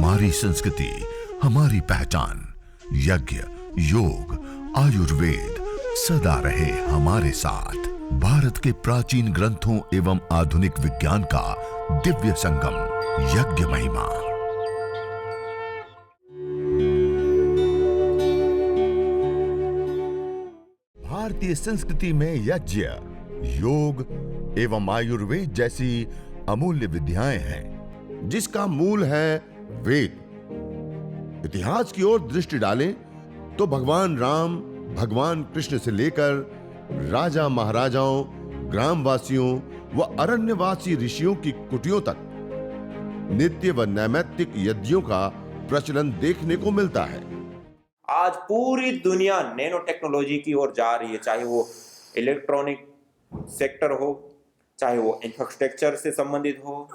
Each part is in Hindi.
हमारी संस्कृति, हमारी पहचान। यज्ञ, योग, आयुर्वेद सदा रहे हमारे साथ। भारत के प्राचीन ग्रंथों एवं आधुनिक विज्ञान का दिव्य संगम, यज्ञ महिमा। भारतीय संस्कृति में यज्ञ, योग एवं आयुर्वेद जैसी अमूल्य विद्याएं हैं, जिसका मूल है वेद। इतिहास की ओर दृष्टि डालें तो भगवान राम, भगवान कृष्ण से लेकर राजा महाराजाओं, ग्रामवासियों व अरण्यवासी ऋषियों की कुटियों तक नित्य व नैमित्तिक यज्ञों का प्रचलन देखने को मिलता है। आज पूरी दुनिया नैनो टेक्नोलॉजी की ओर जा रही है, चाहे वो इलेक्ट्रॉनिक सेक्टर हो, चाहे वो इंफ्रास्ट्रक्चर से संबंधित हो,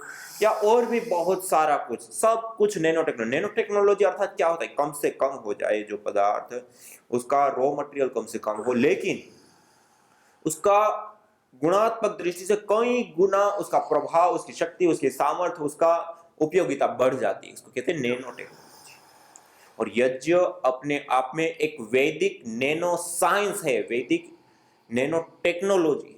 या और भी बहुत सारा कुछ, सब कुछ नैनो टेक्नोलॉजी अर्थात क्या होता है, कम से कम हो जाए जो पदार्थ, उसका रॉ मटेरियल कम से कम हो, लेकिन उसका गुणात्मक दृष्टि से कई गुना उसका प्रभाव, उसकी शक्ति, उसकी सामर्थ्य, उसका उपयोगिता बढ़ जाती है। इसको कहते हैं नैनो टेक्नोलॉजी। और यज्ञ अपने आप में एक वैदिक नैनो साइंस है, वैदिक नैनो टेक्नोलॉजी है।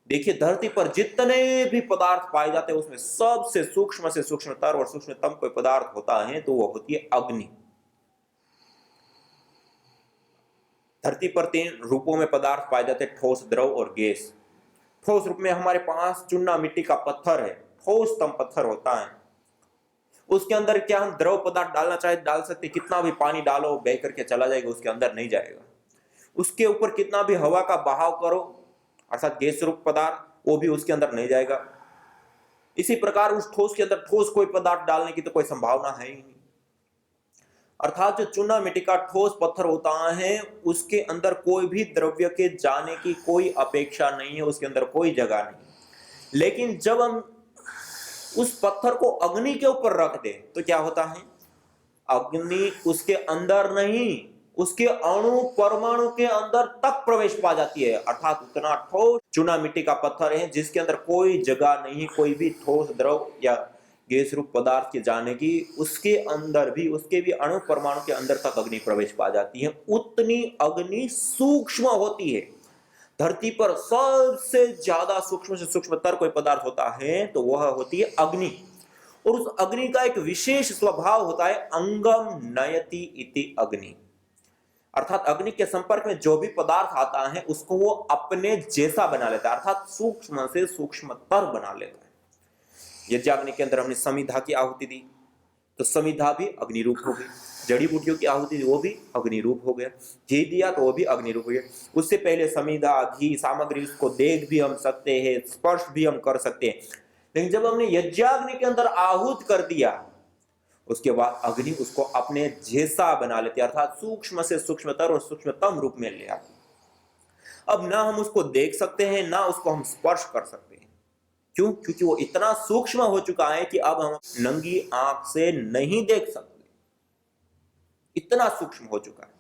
देखिए, धरती पर जितने भी पदार्थ पाए जाते हैं उसमें सबसे सूक्ष्म से सूक्ष्मतर और सूक्ष्मतम कोई पदार्थ होता है तो वो होती है अग्नि। धरती पर 3 रूपों में पदार्थ पाए जाते हैं, ठोस, द्रव और गैस। ठोस रूप में हमारे पास चूना मिट्टी का पत्थर है, ठोसतम पत्थर होता है। उसके अंदर क्या हम द्रव पदार्थ डालना चाहे डाल सकते, कितना भी पानी डालो बह करके चला जाएगा, उसके अंदर नहीं जाएगा। उसके ऊपर कितना भी हवा का बहाव करो अर्थात गैस रूप पदार्थ, वो भी उसके अंदर नहीं जाएगा। इसी प्रकार उस ठोस के अंदर ठोस कोई पदार्थ डालने की तो कोई संभावना है ही नहीं। अर्थात जो चूना मिट्टी का ठोस पत्थर होता है उसके अंदर कोई भी द्रव्य के जाने की कोई अपेक्षा नहीं है, उसके अंदर कोई जगह नहीं। लेकिन जब हम उस पत्थर को अग्नि के ऊपर रख दे तो क्या होता है, अग्नि उसके अंदर नहीं, उसके अणु परमाणु के अंदर तक प्रवेश पा जाती है। अर्थात उतना ठोस चूना मिट्टी का पत्थर है जिसके अंदर कोई जगह नहीं, कोई भी ठोस, द्रव या गैस रूप पदार्थ के जाने की, उसके अंदर भी, उसके भी अणु परमाणु के अंदर तक अग्नि प्रवेश पा जाती है। उतनी अग्नि सूक्ष्म होती है। धरती पर सबसे ज्यादा सूक्ष्म से सूक्ष्मतर कोई पदार्थ होता है तो वह होती है अग्नि। और उस अग्नि का एक विशेष स्वभाव होता है, अंगम नयति इति अग्नि। अर्थात अग्नि के संपर्क में जो भी पदार्थ आता है उसको वो अपने जैसा बना लेता है, अर्थात सूक्ष्म से सूक्ष्मतर बना लेता है। यज्ञाग्नि के अंदर हमने समिधा की आहुति दी तो समिधा भी अग्नि रूप हो गई। जड़ी बूटियों की आहुति दी वो भी अग्नि रूप हो गया। घी दिया तो वो भी अग्नि रूप हो गया। उससे पहले समिधा, घी सामग्री, उसको देख भी हम सकते हैं, स्पर्श भी हम कर सकते हैं। लेकिन जब हमने यज्ञाग्नि के अंदर आहूत कर दिया उसके बाद अग्नि उसको अपने जैसा बना लेती है, अर्थात सूक्ष्म से सूक्ष्मतर और सूक्ष्मतम रूप में ले आती। अब ना हम उसको देख सकते हैं ना उसको हम स्पर्श कर सकते हैं। क्यों? क्योंकि वो इतना सूक्ष्म हो चुका है कि अब हम नंगी आंख से नहीं देख सकते, इतना सूक्ष्म हो चुका है।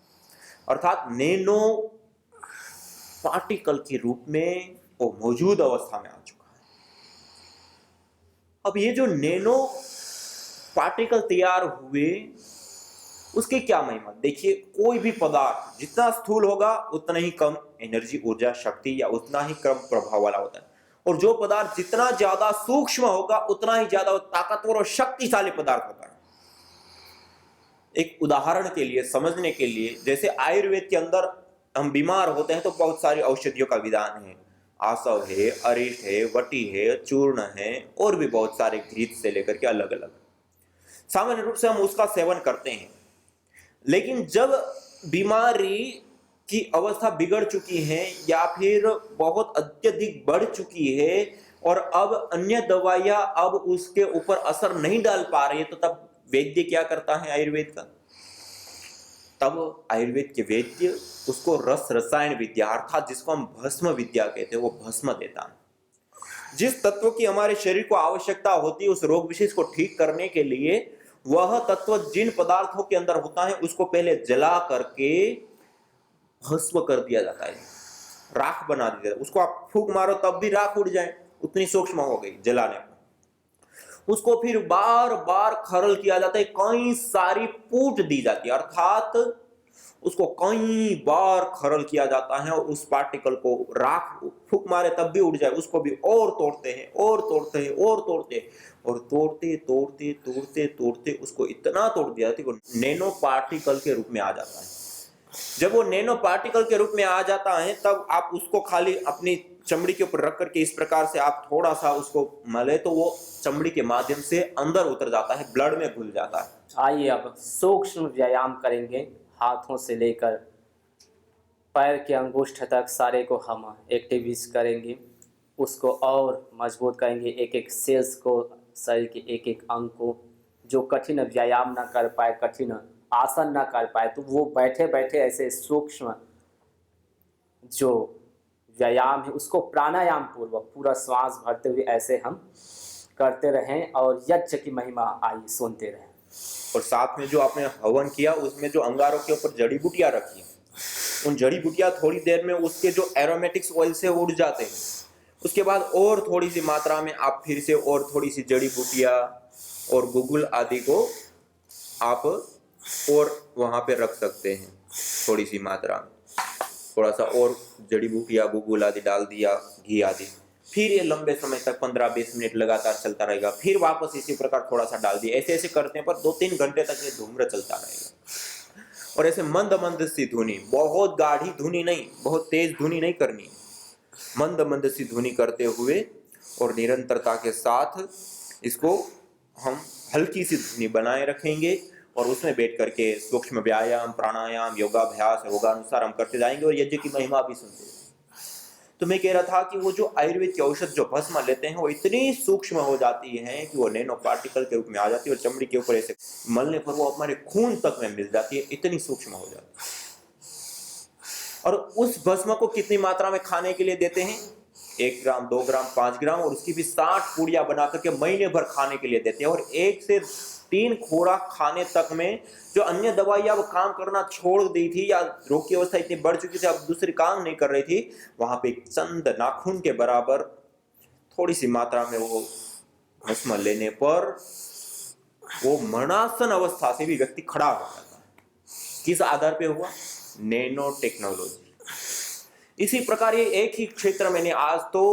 अर्थात नैनो पार्टिकल के रूप में वो मौजूद अवस्था में आ चुका है। अब ये जो नैनो पार्टिकल तैयार हुए उसकी क्या महिमा, देखिए, कोई भी पदार्थ जितना स्थूल होगा उतना ही कम एनर्जी, ऊर्जा, शक्ति या उतना ही कम प्रभाव वाला होता है। और जो पदार्थ जितना ज्यादा सूक्ष्म होगा उतना ही ज्यादा ताकतवर और शक्तिशाली पदार्थ होता है। एक उदाहरण के लिए, समझने के लिए, जैसे आयुर्वेद के अंदर हम बीमार होते हैं तो बहुत सारी औषधियों का विधान है। आसव है, अरिष्ट है, वटी है, चूर्ण है और भी बहुत सारे, घृत से लेकर के अलग अलग। सामान्य रूप से हम उसका सेवन करते हैं। लेकिन जब बीमारी की अवस्था बिगड़ चुकी है या फिर बहुत अत्यधिक बढ़ चुकी है और अब अन्य दवाइयां अब उसके ऊपर असर नहीं डाल पा रही है तो तब वैद्य क्या करता है आयुर्वेद का? तब आयुर्वेद के वैद्य उसको रस रसायन विद्या अर्थात जिसको हम भस्म विद्या कहते हैं वो भस्म देता है। जिस तत्व की हमारे शरीर को आवश्यकता होती है उस रोग विशेष को ठीक करने के लिए वह तत्व जिन पदार्थों के अंदर होता है उसको पहले जला करके भस्म कर दिया जाता है, राख बना दिया जाता है। उसको आप फूंक मारो तब भी राख उड़ जाए, उतनी सूक्ष्म हो गई जलाने पर। उसको फिर बार बार खरल किया जाता है, कई सारी पूट दी जाती है, अर्थात उसको कई बार खरल किया जाता है और उस पार्टिकल को राख फूंक मारे तब भी उड़ जाए, उसको भी और तोड़ते हैं और तोड़ते हैं और तोड़ते हैं और तोड़ते तोड़ते तोड़ते तोड़ते उसको इतना तोड़ दिया जाता है वो नैनो पार्टिकल के रूप में आ जाता है। जब वो नैनो पार्टिकल के रूप में आ जाता है तब आप उसको खाली अपनी चमड़ी के ऊपर रख करके इस प्रकार से आप थोड़ा सा उसको मले तो वो चमड़ी के माध्यम से अंदर उतर जाता है, ब्लड में घुल जाता है। आइए अब सूक्ष्म व्यायाम करेंगे। हाथों से लेकर पैर के अंगुष्ठ तक सारे को हम एक्टिविटीज करेंगे, उसको और मजबूत करेंगे। एक एक सेल्स को, शरीर के एक एक अंग को, जो कठिन व्यायाम ना कर पाए, कठिन आसन ना कर पाए, तो वो बैठे बैठे ऐसे सूक्ष्म जो व्यायाम है उसको प्राणायाम पूर्वक पूरा श्वास भरते हुए ऐसे हम करते रहें और यज्ञ की महिमा आइए सुनते रहें। और साथ में जो आपने हवन किया उसमें जो अंगारों के ऊपर जड़ी बूटियां रखी, उन जड़ी बूटियां थोड़ी देर में उसके जो एरोमेटिक्स ऑयल से उड़ जाते हैं, उसके बाद और थोड़ी सी मात्रा में आप फिर से और थोड़ी सी जड़ी बूटियां और गुगुल आदि को आप और वहां पे रख सकते हैं। थोड़ी सी मात्रा में थोड़ा सा और जड़ी बूटियां गुगुल आदि डाल दिया, घी आदि, फिर ये लंबे समय तक 15-20 मिनट लगातार चलता रहेगा। फिर वापस इसी प्रकार थोड़ा सा डाल दिया, ऐसे ऐसे करते हैं पर 2-3 घंटे तक ये धूम्र चलता रहेगा। और ऐसे मंद मंद सी धुनी, बहुत गाढ़ी धुनी नहीं, बहुत तेज धुनी नहीं करनी, मंद मंद सी धुनी करते हुए और निरंतरता के साथ इसको हम हल्की सी धुनी बनाए रखेंगे और उसमें बैठ करके सूक्ष्म व्यायाम, प्राणायाम, योगाभ्यास, योगानुसार हम करते जाएंगे और यज्ञ की महिमा भी सुनते जाएंगे। तो मैं कह रहा था कि वो जो आयुर्वेद की औषध जो भस्म लेते हैं वो इतनी सूक्ष्म हो जाती है कि वो नैनो पार्टिकल के रूप में आ जाती है और चमड़ी के ऊपर ऐसे मलने पर वो हमारे खून तक में मिल जाती है, इतनी सूक्ष्म हो जाती है। और उस भस्म को कितनी मात्रा में खाने के लिए देते हैं? 1 ग्राम, 2 ग्राम, 5 ग्राम, और उसकी भी 60 पूड़ियां बना करके महीने भर खाने के लिए देते हैं। और 1 से 3 खुराक खाने तक में जो अन्य दवाइयां वो काम करना छोड़ दी थी या रोग की अवस्था इतनी बढ़ चुकी थी, अब दूसरी काम नहीं कर रही थी, वहां पे चंद नाखून के बराबर थोड़ी सी मात्रा में वो भस्म लेने पर वो मरणासन अवस्था से भी व्यक्ति खड़ा हो जाता है। किस आधार पे हुआ? Nano technology. इसी प्रकार ये एक ही क्षेत्र में नहीं, आज तो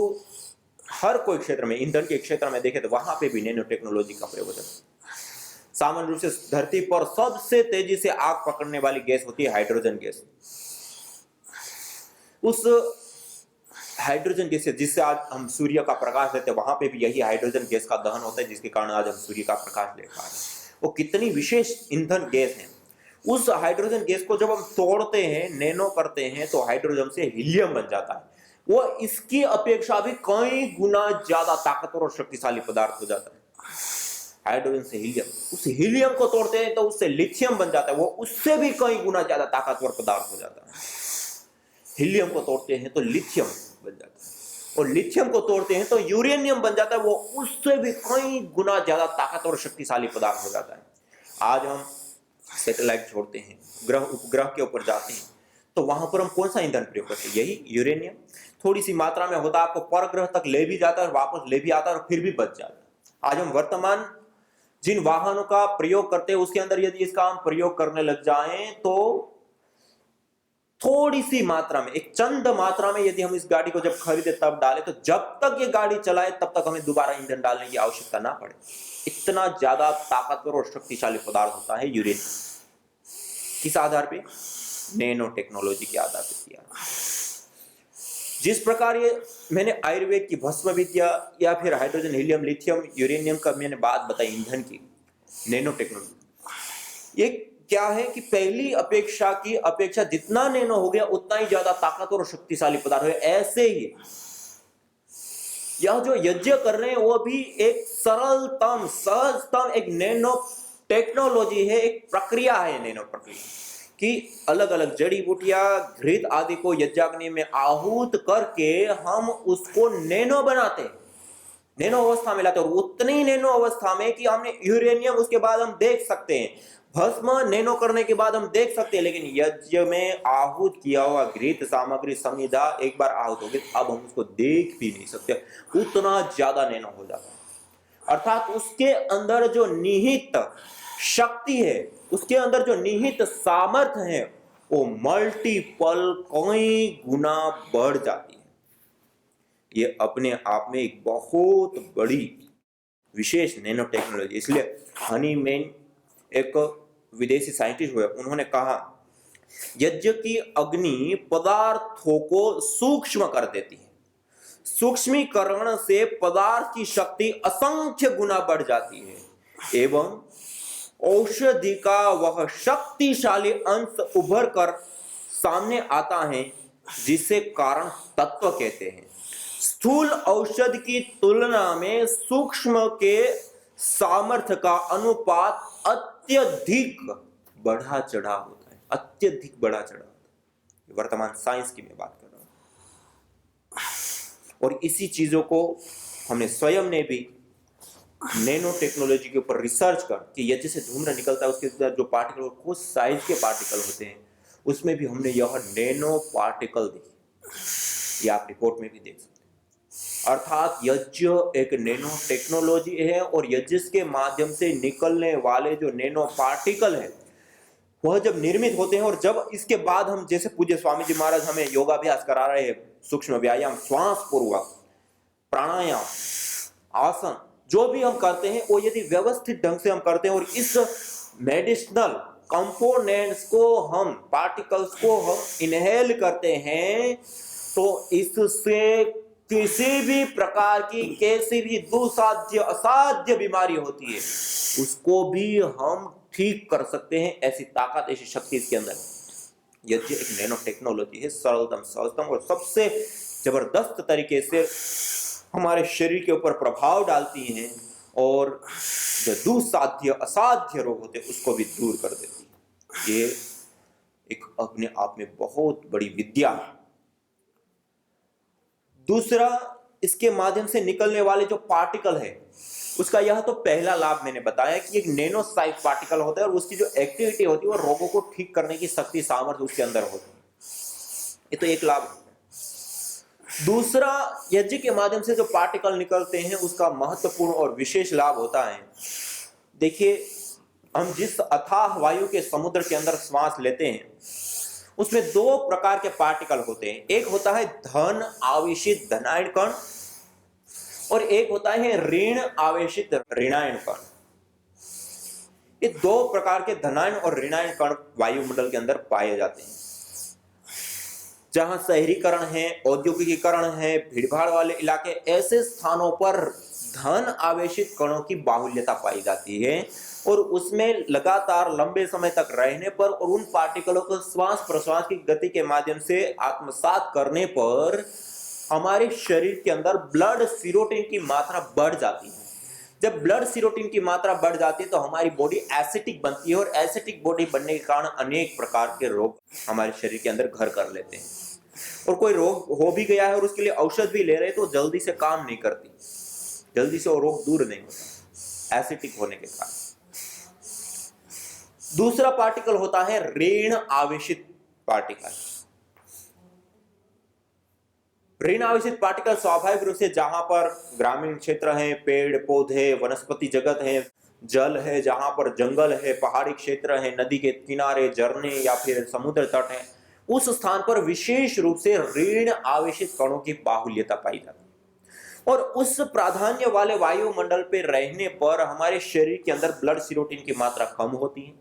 हर कोई क्षेत्र में, ईंधन के क्षेत्र में देखे तो वहां पे भी नैनो टेक्नोलॉजी का प्रयोग होता है। सामान्य रूप से धरती पर सबसे तेजी से आग पकड़ने वाली गैस होती है हाइड्रोजन गैस। उस हाइड्रोजन गैस जिससे आज हम सूर्य का प्रकाश लेते हैं, वहां पे भी यही हाइड्रोजन गैस का दहन होता है जिसके कारण आज हम सूर्य का प्रकाश ले पा रहे हैं। वो कितनी विशेष ईंधन गैस है। उस हाइड्रोजन गैस को जब हम तोड़ते हैं, नैनो करते हैं, तो हाइड्रोजन से हीलियम बन जाता है। वो इसकी अपेक्षा भी कई गुना ज्यादा ताकतवर और शक्तिशाली पदार्थ हो जाता है। हाइड्रोजन से हीलियम, उस हीलियम को तोड़ते हैं तो उससे लिथियम बन जाता है, वो उससे भी कई गुना ज्यादा ताकतवर पदार्थ हो जाता है। हीलियम को तोड़ते हैं तो लिथियम बन जाता है, और लिथियम को तोड़ते हैं तो यूरेनियम बन जाता है, वो उससे भी कई गुना ज्यादा ताकतवर और शक्तिशाली पदार्थ हो जाता है। आज हम सैटेलाइट छोड़ते हैं, ग्रह उपग्रह के ऊपर जाते हैं, तो वहां पर हम कौन सा ईंधन प्रयोग करते हैं? यही यूरेनियम। थोड़ी सी मात्रा में होता है, आपको परग्रह तक ले भी जाता है और वापस ले भी आता है और फिर भी बच जाता है। आज हम वर्तमान जिन वाहनों का प्रयोग करते हैं उसके अंदर यदि इसका हम प्रयोग करने लग जाएं तो थोड़ी सी मात्रा में, एक चंद मात्रा में यदि हम इस गाड़ी को जब खरीदे तब डालें, तो जब तक ये गाड़ी चलाए तब तक हमें दोबारा ईंधन डालने की आवश्यकता ना पड़े। इतना ज्यादा ताकतवर और शक्तिशाली पदार्थ होता है यूरेनियम। किस आधार पे? नैनो टेक्नोलॉजी के आधार पर किया। जिस प्रकार ये मैंने आयुर्वेद की भस्म विद्या या फिर हाइड्रोजन, हीलियम, लिथियम, यूरेनियम का मैंने बात बताई, ईंधन की, नैनो टेक्नोलॉजी, ये क्या है कि पहली अपेक्षा जितना नैनो हो गया उतना ही ज्यादा ताकतवर और शक्तिशाली पदार्थ है। ऐसे ही यह जो यज्ञ कर रहे हैं वो भी एक सरलतम, सहजतम एक नैनो टेक्नोलॉजी है, एक प्रक्रिया है, नैनो प्रक्रिया कि अलग अलग जड़ी बूटियां, घृत आदि को यज्ञाग्नि में आहूत करके हम उसको नैनो बनाते हैं, नैनो अवस्था में लाते हैं। और उतनी नैनो अवस्था में कि हमने यूरेनियम उसके बाद हम देख सकते हैं, भस्म नैनो करने के बाद हम देख सकते हैं, लेकिन यज्ञ में आहूत किया हुआ घृत सामग्री समिधा एक बार आहूत हो गई, अब हम उसको देख भी नहीं सकते, उतना ज्यादा नैनो हो जाता है। अर्थात उसके अंदर जो निहित शक्ति है, उसके अंदर जो निहित सामर्थ्य है, वो मल्टीपल कई गुना बढ़ जाती है। ये अपने आप में एक बहुत बड़ी विशेष नैनो टेक्नोलॉजी। इसलिए हनीमैन एक विदेशी साइंटिस्ट हुए, उन्होंने कहा यज्ञ की अग्नि पदार्थों को सूक्ष्म कर देती है, सूक्ष्मीकरण से पदार्थ की शक्ति असंख्य गुना बढ़ जाती है एवं औषधि का वह शक्तिशाली अंश उभर कर सामने आता है जिसे कारण तत्व कहते हैं। स्थूल औषध की तुलना में सूक्ष्म के सामर्थ्य का अनुपात अत्यधिक बढ़ा चढ़ा होता है, अत्यधिक बढ़ा चढ़ा होता है। वर्तमान साइंस की मैं बात कर रहा हूं, और इसी चीजों को हमने स्वयं ने भी नैनो टेक्नोलॉजी के ऊपर रिसर्च कर कि यज्ञ से धूम्र निकलता है, उसके अंदर जो पार्टिकल, कुछ साइज के पार्टिकल होते हैं, उसमें भी हमने यह नैनो पार्टिकल देखी। ये आप रिपोर्ट में भी देख सकते हैं। अर्थात यज्ञ एक नैनो टेक्नोलॉजी है, और यज्ञ के माध्यम से निकलने वाले जो नैनो पार्टिकल है, वह जब निर्मित होते हैं, और जब इसके बाद हम, जैसे पूज्य स्वामी जी महाराज हमें योगाभ्यास करा रहे हैं, सूक्ष्म व्यायाम, श्वास पूर्वक प्राणायाम, आसन, जो भी हम करते हैं वो यदि व्यवस्थित ढंग से हम करते हैं और इस मेडिसिनल कंपोनेंट्स को हम, पार्टिकल्स को हम इनहेल करते हैं, तो इससे किसी भी प्रकार की, कैसी भी दुस्साध्य असाध्य बीमारी होती है, उसको भी हम ठीक कर सकते हैं। ऐसी ताकत, ऐसी शक्ति इसके अंदर है। यज्ञ एक नैनो टेक्नोलॉजी है, सरलतम, सहजतम और सबसे जबरदस्त तरीके से हमारे शरीर के ऊपर प्रभाव डालती हैं, और जो दुस्साध्य असाध्य रोग होते हैं उसको भी दूर कर देती है। ये एक अपने आप में बहुत बड़ी विद्या है। दूसरा, इसके माध्यम से निकलने वाले जो पार्टिकल है, उसका यह तो पहला लाभ मैंने बताया कि एक नैनो साइज पार्टिकल होता है, और उसकी जो एक्टिविटी होती है वो रोगों को ठीक करने की शक्ति, सामर्थ्य उसके अंदर होती है। ये तो एक लाभ है। दूसरा, यज्ञ के माध्यम से जो पार्टिकल निकलते हैं उसका महत्वपूर्ण और विशेष लाभ होता है। देखिए, हम जिस अथाह वायु के समुद्र के अंदर श्वास लेते हैं, उसमें दो प्रकार के पार्टिकल होते हैं। एक होता है धन आवेशित धनायन कण, और एक होता है ऋण आवेशित ऋणायन कण। ये दो प्रकार के धनायन और ऋणायन कण वायुमंडल के अंदर पाए जाते हैं। जहां शहरीकरण है, औद्योगिकीकरण है, भीड़भाड़ वाले इलाके, ऐसे स्थानों पर धन आवेशित कणों की बाहुल्यता पाई जाती है, और उसमें लगातार लंबे समय तक रहने पर और उन पार्टिकलों को श्वास प्रश्वास की गति के माध्यम से आत्मसात करने पर हमारे शरीर के अंदर ब्लड सीरोटिन की मात्रा बढ़ जाती है। जब ब्लड सीरोटिन की मात्रा बढ़ जाती है तो हमारी बॉडी एसिटिक बनती है, और एसिटिक बॉडी बनने के कारण अनेक प्रकार के रोग हमारे शरीर के अंदर घर कर लेते हैं। और कोई रोग हो भी गया है और उसके लिए औषध भी ले रहे हैं तो जल्दी से काम नहीं करती, जल्दी से वो रोग दूर नहीं होता, एसिटिक होने के कारण। दूसरा पार्टिकल होता है ऋण आवेशित पार्टिकल। ऋण आवेशित पार्टिकल स्वाभाविक रूप से जहां पर ग्रामीण क्षेत्र है, पेड़ पौधे, वनस्पति जगत है, जल है, जहां पर जंगल है, पहाड़ी क्षेत्र है, नदी के किनारे, झरने या फिर समुद्र तट है, उस स्थान पर विशेष रूप से ऋण आवेशित कणों की बाहुल्यता पाई जाती है। और उस प्राधान्य वाले वायुमंडल पे रहने पर हमारे शरीर के अंदर ब्लड सीरोटिन की मात्रा कम होती है।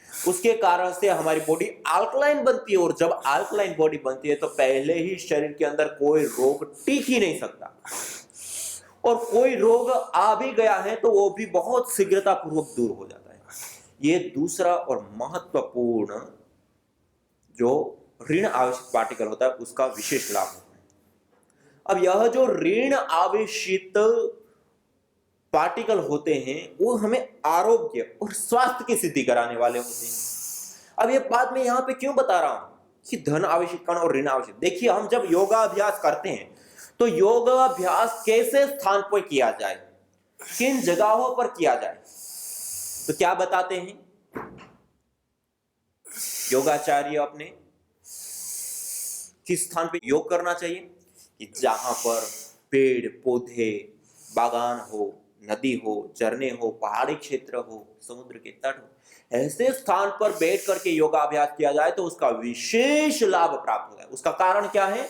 उसके कारण से हमारी बॉडी अल्कलाइन बनती है, और जब अल्कलाइन बॉडी बनती है तो पहले ही शरीर के अंदर कोई रोग टिक ही नहीं सकता, और कोई रोग आ भी गया है तो वो भी बहुत शीघ्रता पूर्वक दूर हो जाता है। ये दूसरा और महत्वपूर्ण जो ऋण आवेशित पार्टिकल होता है उसका विशेष लाभ होता है। अब यह जो ऋण आवेशित पार्टिकल होते हैं वो हमें आरोग्य और स्वास्थ्य की सिद्धि कराने वाले होते हैं। अब ये बात मैं यहां पे क्यों बता रहा हूं कि धन आवेशित कण और ऋण आवेशित, देखिए हम जब योगाभ्यास करते हैं तो योगाभ्यास कैसे स्थान पर किया जाए, किन जगहों पर किया जाए, तो क्या बताते हैं योगाचार्य अपने, किस स्थान पे योग करना चाहिए, कि जहां पर पेड़ पौधे, बागान हो, नदी हो, झरने हो, पहाड़ी क्षेत्र हो, समुद्र के तट हो, ऐसे स्थान पर बैठ करके योगाभ्यास किया जाए तो उसका विशेष लाभ प्राप्त होता है। उसका कारण क्या है?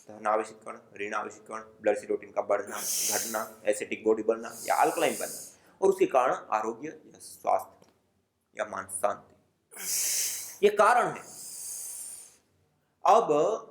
धनावेशिकरण, ऋणावेशिकरण, ब्लड सीरोटिन का बढ़ना, घटना, एसिडिक बॉडी बनना या अल्कलाइन बनना, और उसके कारण आरोग्य या स्वास्थ्य या मान शांति, ये कारण है। अब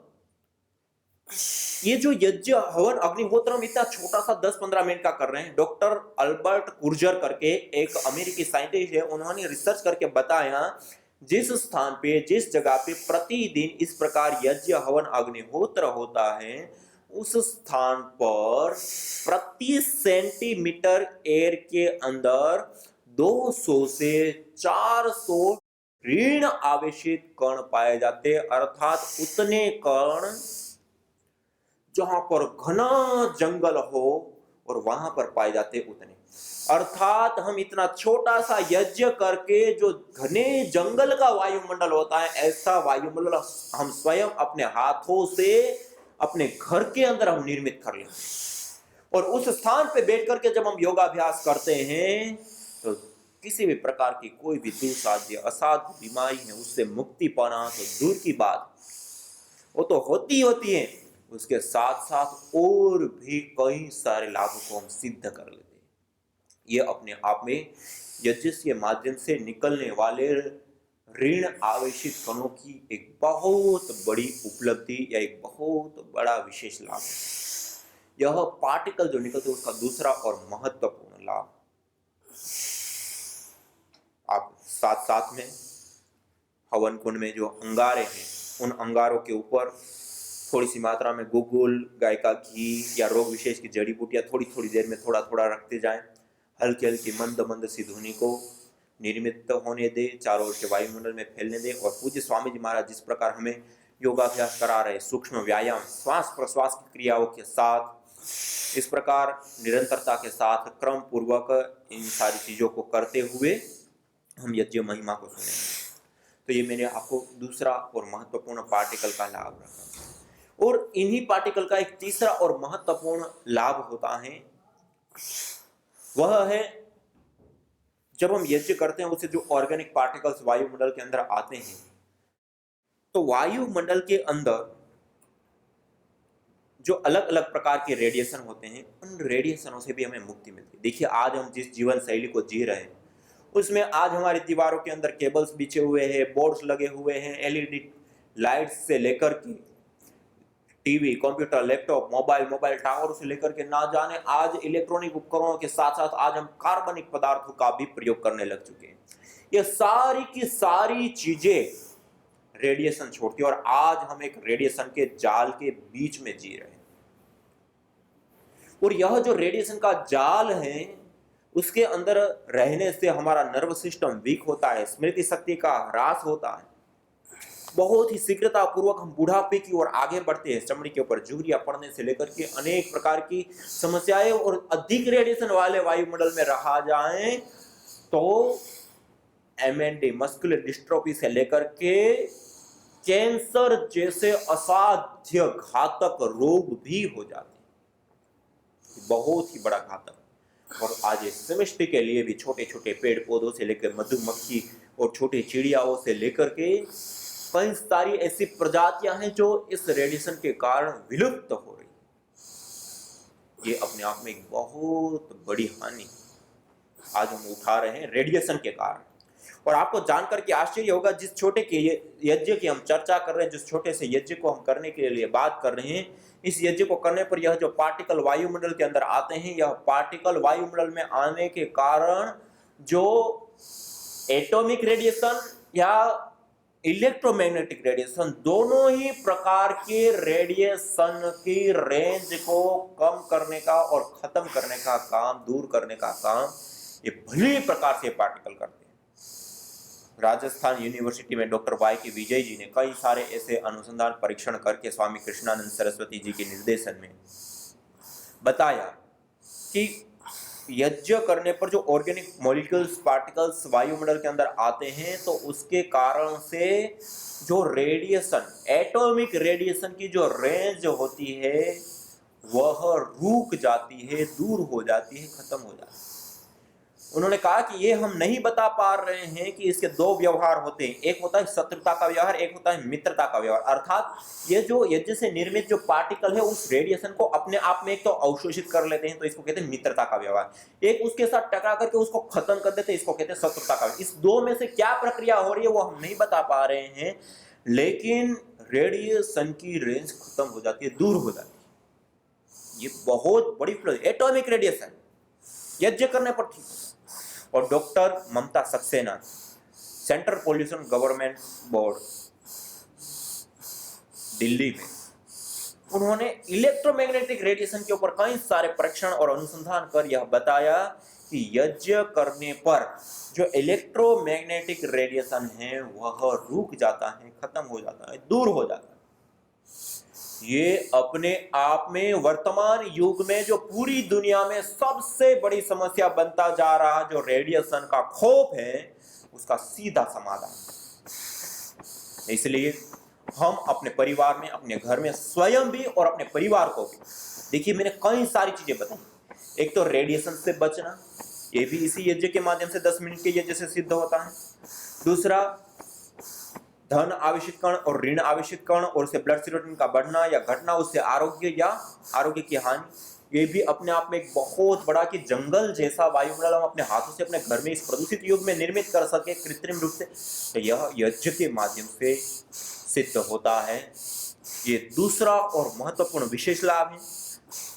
ये जो यज्ञ हवन अग्निहोत्र हम इतना छोटा सा 10-15 मिनट का कर रहे हैं, डॉक्टर अल्बर्ट कुर्जर करके एक अमेरिकी साइंटिस्ट है, उन्होंने रिसर्च करके बताया जिस स्थान पे, जिस जगह पे प्रतिदिन इस प्रकार यज्ञ हवन अग्निहोत्र होता है, उस स्थान पर प्रति सेंटीमीटर एयर के अंदर 200 से 400 ऋण आवेशित कण पाए जाते, अर्थात उतने कण जहां पर घना जंगल हो और वहां पर पाए जाते उतने। अर्थात हम इतना छोटा सा यज्ञ करके जो घने जंगल का वायुमंडल होता है, ऐसा वायुमंडल हम स्वयं अपने हाथों से अपने घर के अंदर हम निर्मित कर लेते हैं। और उस स्थान पे बैठ करके जब हम योगाभ्यास करते हैं तो किसी भी प्रकार की कोई भी दुस्साध्य असाध्य बीमारी है उससे मुक्ति पाना तो दूर की बात, वो तो होती है, उसके साथ साथ और भी कई सारे लाभों को हम सिद्ध कर लेते हैं। ये अपने आप में यज्ञ के माध्यम से निकलने वाले ऋण आवेशित कणों की एक बहुत बड़ी उपलब्धि या एक बहुत बड़ा विशेष लाभ है। यह पार्टिकल जो निकलते हैं उसका दूसरा और महत्वपूर्ण लाभ, आप साथ साथ में हवन कुंड में जो अंगारे हैं, उन अंगारों के ऊपर थोड़ी सी मात्रा में गुगुल, गाय का घी या रोग विशेष की जड़ी बूटियां थोड़ी थोड़ी देर में थोड़ा थोड़ा रखते जाएं। हल्की हल्की मंद मंद सी ध्वनि को निर्मित होने दे, चारों ओर के वायुमंडल में फैलने दे। और पूज्य स्वामी जी महाराज जिस प्रकार हमें योगाभ्यास करा रहे, सूक्ष्म व्यायाम श्वास प्रश्वास की क्रियाओं के साथ, इस प्रकार निरंतरता के साथ क्रम पूर्वक इन सारी चीजों को करते हुए हम यज्ञ महिमा को सुनेंगे। तो ये मैंने आपको दूसरा और महत्वपूर्ण पार्टिकल का लाभ रखा। और इन्हीं पार्टिकल का एक तीसरा और महत्वपूर्ण लाभ होता है, वह है जब हम यज्ञ करते हैं उससे जो ऑर्गेनिक पार्टिकल्स वायुमंडल के अंदर आते हैं, तो वायुमंडल के अंदर जो अलग अलग प्रकार के रेडिएशन होते हैं, उन रेडिएशनों से भी हमें मुक्ति मिलती है। देखिए, आज हम जिस जीवन शैली को जी रहे हैं उसमें आज हमारी दीवारों के अंदर केबल्स बिछे हुए हैं, बोर्ड्स लगे हुए हैं, एलईडी लाइट्स से लेकर के TV, computer, laptop, mobile tower से लेकर के ना जाने आज इलेक्ट्रॉनिक उपकरणों के साथ साथ आज हम कार्बनिक पदार्थों का भी प्रयोग करने लग चुके हैं। ये सारी की सारी चीजें रेडिएशन छोड़ती है और आज हम एक रेडिएशन के जाल के बीच में जी रहे हैं। और यह जो रेडिएशन का जाल है उसके अंदर रहने से हमारा नर्व सिस्टम वीक होता है, स्मृति शक्ति का ह्रास होता है, बहुत ही शीघ्रता पूर्वक हम बुढ़ापे की ओर आगे बढ़ते हैं, चमड़ी के ऊपर झुर्रियां पड़ने से लेकर के अनेक प्रकार की समस्याएं, और अधिक रेडिएशन वाले वायुमंडल में रहा जाए तो एमएनडी मस्कुलर डिस्ट्रोफी से लेकर के कैंसर जैसे असाध्य घातक रोग भी हो जाते हैं, बहुत ही बड़ा घातक। और आज इस समष्टि के लिए भी छोटे छोटे पेड़ पौधों से लेकर मधुमक्खी और छोटे चिड़ियाओं से लेकर के कई सारी ऐसी प्रजातियां हैं जो इस रेडिएशन के कारण विलुप्त हो रही है। ये अपने आप में एक बहुत बड़ी हानि आज हम उठा रहे हैं रेडिएशन के कारण। और आपको जानकर के आश्चर्य होगा, जिस छोटे के यज्ञ की हम चर्चा कर रहे हैं, जिस छोटे से यज्ञ को हम करने के लिए बात कर रहे हैं, इस यज्ञ को करने पर यह जो पार्टिकल वायुमंडल के अंदर आते हैं, यह पार्टिकल वायुमंडल में आने के कारण जो एटॉमिक रेडिएशन या इलेक्ट्रोमैग्नेटिक रेडिएशन, दोनों ही प्रकार के रेडिएशन की रेंज को कम करने का और खत्म करने का काम, दूर करने का काम ये भली प्रकार से पार्टिकल करते हैं। राजस्थान यूनिवर्सिटी में डॉक्टर वाई के विजय जी ने कई सारे ऐसे अनुसंधान परीक्षण करके स्वामी कृष्णानंद सरस्वती जी के निर्देशन में बताया कि यज्ञ करने पर जो ऑर्गेनिक मॉलिक्यूल्स, पार्टिकल्स वायुमंडल के अंदर आते हैं तो उसके कारण से जो रेडिएशन, एटॉमिक रेडिएशन की जो रेंज होती है वह रुक जाती है, दूर हो जाती है, खत्म हो जाती है। उन्होंने कहा कि ये हम नहीं बता पा रहे हैं कि इसके दो व्यवहार होते हैं, एक होता है शत्रुता का व्यवहार, एक होता है मित्रता का व्यवहार। अर्थात ये जो यज्ञ से निर्मित जो पार्टिकल है उस रेडिएशन को अपने आप में एक तो अवशोषित कर लेते हैं, तो इसको कहते हैं मित्रता का व्यवहार। एक उसके साथ टकरा करके उसको खत्म कर देते हैं, इसको कहते हैं शत्रुता का। इस दो में से क्या प्रक्रिया हो रही है वो हम नहीं बता पा रहे हैं, लेकिन रेडिएशन की रेंज खत्म हो जाती है, दूर हो जाती है। ये बहुत बड़ी एटॉमिक रेडिएशन यज्ञ करने पर ठीक। और doctor Mamta Saxena, central pollution government board Delhi में, उन्होंने इलेक्ट्रोमैग्नेटिक रेडिएशन के ऊपर कई सारे परीक्षण और अनुसंधान कर यह बताया कि यज्ञ करने पर जो इलेक्ट्रोमैग्नेटिक रेडिएशन है वह रुक जाता है, खत्म हो जाता है, दूर हो जाता है। ये अपने आप में वर्तमान युग में जो पूरी दुनिया में सबसे बड़ी समस्या बनता जा रहा जो रेडिएशन का खौफ है उसका सीधा समाधान। इसलिए हम अपने परिवार में, अपने घर में स्वयं भी और अपने परिवार को भी, देखिए मैंने कई सारी चीजें बताई। एक तो रेडिएशन से बचना, ये भी इसी यज्ञ के माध्यम से 10 मिनट के यज्ञ से सिद्ध होता है। दूसरा, धन आवेशित कण और ऋण आवेशित कण और उससे ब्लड सीरोटिन का बढ़ना या घटना, उससे आरोग्य या आरोग्य की हानि, ये भी अपने आप में एक बहुत बड़ा कि जंगल जैसा वायुमंडल हम अपने हाथों से अपने घर में इस प्रदूषित युग में निर्मित कर सके कृत्रिम रूप से, तो यह यज्ञ के माध्यम से सिद्ध होता है। ये दूसरा और महत्वपूर्ण विशेष लाभ है।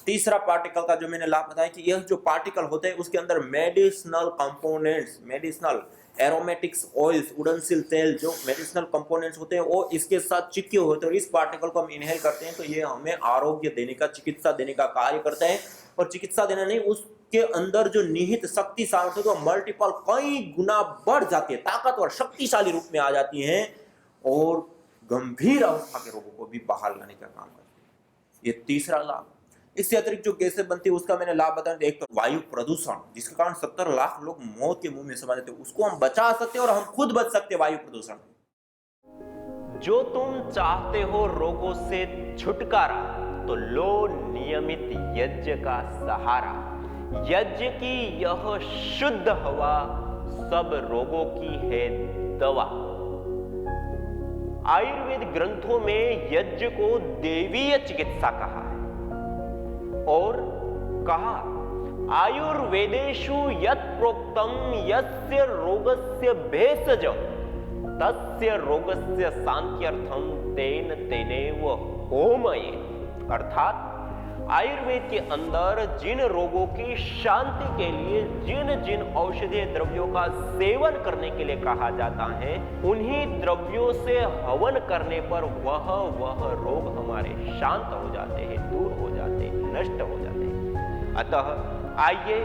तीसरा पार्टिकल का जो मैंने लाभ बताया कि यह जो पार्टिकल होते हैं उसके अंदर medicinal components, medicinal aromatics oils, उड़नसिल तेल, जो मेडिसिनल कंपोनेंट्स होते हैं वो इसके साथ चिपके होते हैं, और इस पार्टिकल को हम इनहेल करते हैं तो ये हमें आरोग्य देने का, चिकित्सा देने का कार्य करते हैं। और चिकित्सा देना नहीं, उसके अंदर जो निहित शक्ति सामर्थ्य तो मल्टीपल कई गुना बढ़ जाती है, ताकतवर शक्तिशाली रूप में आ जाती है और गंभीर अवस्था के रोगों को भी बाहर लाने का काम करती है। ये तीसरा लाभ। इससे अतिरिक्त जो गैसें बनती है उसका मैंने लाभ बताया। एक तो वायु प्रदूषण, जिसके कारण 70 लाख लोग मौत के मुंह में समा जाते हैं, उसको हम बचा सकते हैं और हम खुद बच सकते हैं वायु प्रदूषण। जो तुम चाहते हो रोगों से छुटकारा, तो लो नियमित यज्ञ का सहारा। यज्ञ की यह शुद्ध हवा सब रोगों की है दवा। आयुर्वेद ग्रंथों में यज्ञ को देवीय चिकित्सा कहा है और कहा, आयुर्वेदेषु यत् प्रोक्तम यस्य रोगस्य भेषज तस्य रोगस्य शांत्यर्थम तेन तेनेव होमये। अर्थात आयुर्वेद के अंदर जिन रोगों की शांति के लिए जिन जिन औषधीय द्रव्यों का सेवन करने के लिए कहा जाता है, उन्हीं द्रव्यों से हवन करने पर वह रोग हमारे शांत हो जाते हैं, दूर हो जाते हैं, नष्ट हो जाते हैं। अतः आइए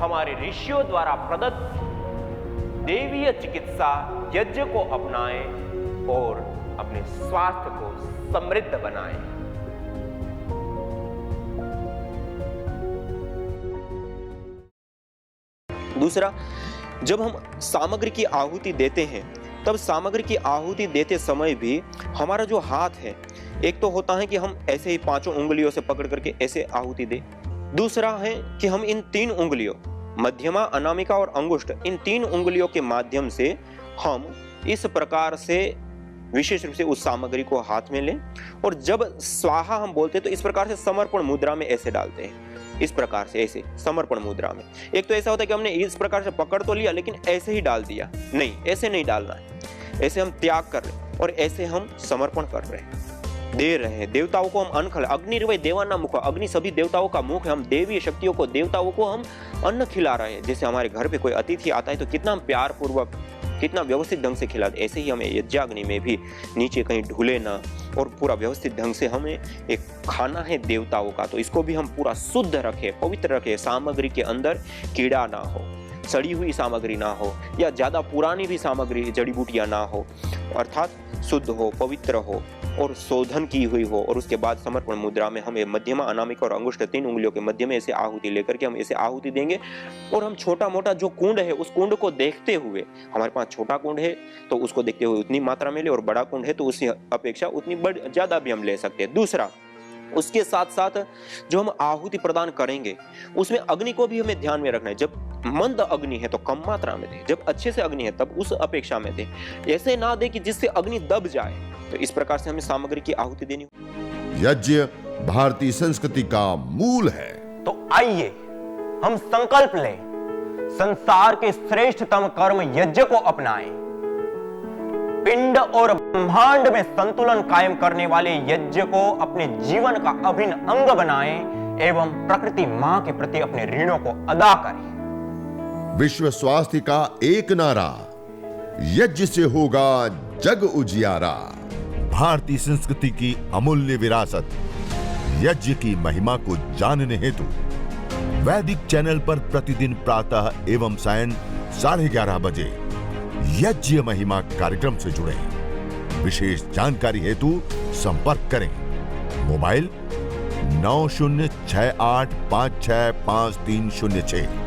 हमारे ऋषियों द्वारा प्रदत्त देवीय चिकित्सा यज्ञ को अपनाएं और अपने स्वास्थ्य को समृद्ध बनाएं। दूसरा, जब हम सामग्री की आहुति देते हैं तब सामग्री की आहुति देते समय भी हमारा जो हाथ है, एक तो होता है कि हम ऐसे ही 5 उंगलियों से पकड़ करके ऐसे आहुति दें। दूसरा है कि हम इन 3 उंगलियों, मध्यमा, अनामिका और अंगुष्ठ, इन 3 उंगलियों के माध्यम से हम इस प्रकार से विशेष रूप से उस सामग्री को हाथ में लें, और जब स्वाहा हम बोलते हैं तो इस प्रकार से समर्पण मुद्रा में ऐसे डालते हैं, इस प्रकार से ऐसे समर्पण मुद्रा में। एक तो ऐसा होता है कि हमने इस प्रकार से पकड़ तो लिया लेकिन ऐसे ही डाल दिया, नहीं, ऐसे नहीं डालना है। ऐसे हम त्याग कर रहे हैं और ऐसे हम समर्पण कर रहे हैं, दे रहे हैं। देवताओं को हम अन्न खिला, अग्निर्वय देवाना मुख, अग्नि सभी देवताओं का मुख है। हम देवीय शक्तियों को, देवताओं को हम अन्न खिला रहे हैं। जैसे हमारे घर पे कोई अतिथि आता है तो कितना हम प्यार पूर्वक, कितना व्यवस्थित ढंग से खिलाते, ऐसे ही हमें यज्ञाग्नि में भी नीचे कहीं ढूले ना और पूरा व्यवस्थित ढंग से हमें एक खाना है देवताओं का, तो इसको भी हम पूरा शुद्ध रखें, पवित्र रखें। सामग्री के अंदर कीड़ा ना हो, सड़ी हुई सामग्री ना हो, या ज्यादा पुरानी भी सामग्री, जड़ी बूटियां ना हो, अर्थात शुद्ध हो, पवित्र हो और शोधन की हुई हो। और उसके बाद समर्पण मुद्रा में हमें मध्यमा, अनामिका और अंगुष्ठ 3 उंगलियों के मध्य में ऐसे आहुति लेकर के हम ऐसे आहुति देंगे। और हम छोटा मोटा जो कुंड है उस कुंड को देखते हुए, हमारे पास छोटा कुंड है तो उसको देखते हुए उतनी मात्रा में ले, और बड़ा कुंड है तो उसकी अपेक्षा उतनी ज्यादा भी हम ले सकते हैं। दूसरा, उसके साथ साथ जो हम आहुति प्रदान करेंगे उसमें अग्नि को भी हमें ध्यान में रखना है। जब मंद अग्नि है तो कम मात्रा में दे, जब अच्छे से अग्नि है तब उस अपेक्षा में दे। ऐसे ना दे कि जिससे अग्नि दब जाए। तो इस प्रकार से हमें सामग्री की आहुति देनी। यज्ञ भारतीय संस्कृति का मूल है। तो आइए हम संकल्प लें, संसार के श्रेष्ठतम कर्म यज्ञ को अपनाएं। पिंड और ब्रह्मांड में संतुलन कायम करने वाले यज्ञ को अपने जीवन का अभिन्न अंग बनाएं एवं प्रकृति मां के प्रति अपने ऋणों को अदा करें। विश्व स्वास्थ्य का एक नारा, यज्ञ से होगा जग उजियारा। भारतीय संस्कृति की अमूल्य विरासत यज्ञ की महिमा को जानने हेतु वैदिक चैनल पर प्रतिदिन प्रातः एवं सायं 11:30 बजे यज्ञ महिमा कार्यक्रम से जुड़े। विशेष जानकारी हेतु संपर्क करें। मोबाइल 9068565306।